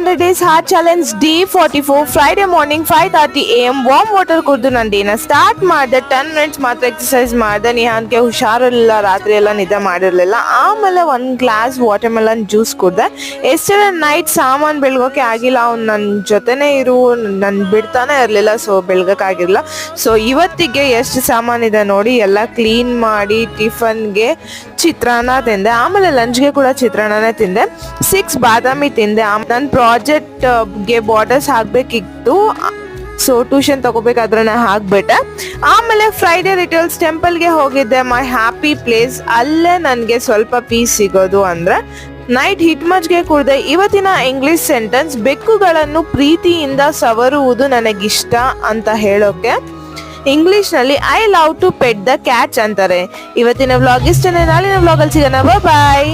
100 days heart challenge day 44 Friday morning 5:30 AM warm water ಕುಡಿದು ನಾನು ಡೇನ start ಮಾಡಿದೆ. 10 minutes ಮಾತ್ರ ಎಕ್ಸಸೈಸ್ ಮಾಡಿದೆ. ನಿಹಾನ್ಗೆ ಹುಷಾರಿರಲಿಲ್ಲ, ರಾತ್ರಿ ಎಲ್ಲ ನಿದ್ದೆ ಮಾಡಿರಲಿಲ್ಲ. ಆಮೇಲೆ 1 ಗ್ಲಾಸ್ ವಾಟರ್ ಮೆಲನ್ ಜ್ಯೂಸ್ ಕುಡಿದೆ. ಎಸ್ಟರ್ಡೇ ನೈಟ್ ಸಾಮಾನು ಬೆಳಗೋಕೆ ಆಗಿಲ್ಲ, ಅವ್ನು ನನ್ನ ಜೊತೆನೇ ನನ್ನ ಬಿಡ್ತಾನೆ ಇರಲಿಲ್ಲ, ಸೊ ಬೆಳಗಕ್ಕಾಗಿರಲಿಲ್ಲ. ಸೊ ಇವತ್ತಿಗೆ ಎಷ್ಟು ಸಾಮಾನಿದೆ ನೋಡಿ, ಎಲ್ಲ ಕ್ಲೀನ್ ಮಾಡಿ ಟಿಫನ್ಗೆ ಚಿತ್ರಾನ್ನ ತಿಂದೆ. ಆಮೇಲೆ ಲಂಚ್ಗೆ ಕೂಡ ಚಿತ್ರಾನ್ನನೇ ತಿಂದೆ. 6 ಬಾದಾಮಿ ತಿಂದೆ. ನನ್ನ ಪ್ರಾಜೆಕ್ಟ್ಗೆ ಬಾರ್ಡರ್ಸ್ ಹಾಕಬೇಕಿತ್ತು, ಸೊ ಟ್ಯೂಷನ್ ತಗೋಬೇಕಾದ್ರೆ ಹಾಕ್ಬಿಟ್ಟೆ. ಆಮೇಲೆ ಫ್ರೈಡೆ ರಿಟೇಲ್ಸ್ ಟೆಂಪಲ್ಗೆ ಹೋಗಿದ್ದೆ, ಮೈ ಹ್ಯಾಪಿ ಪ್ಲೇಸ್. ಅಲ್ಲೇ ನನಗೆ ಸ್ವಲ್ಪ ಪೀಸ್ ಸಿಗೋದು ಅಂದರೆ ನೈಟ್ ಹಿಟ್ ಮಜ್ಗೆ ಕುಡಿದೆ. ಇವತ್ತಿನ ಇಂಗ್ಲಿಷ್ ಸೆಂಟೆನ್ಸ್, ಬೆಕ್ಕುಗಳನ್ನು ಪ್ರೀತಿಯಿಂದ ಸವರುವುದು ನನಗಿಷ್ಟ ಅಂತ ಹೇಳೋಕೆ ಇಂಗ್ಲಿಷ್ನಲ್ಲಿ I love to pet the cats ಅಂತಾರೆ. ಇವತ್ತಿನ ವ್ಲಾಗ್ ಇಷ್ಟನೇ, ನಾಳಿನ ವ್ಲಾಗಲ್ಲಿ ಸಿಗೋಣ. ಬಾಯ್.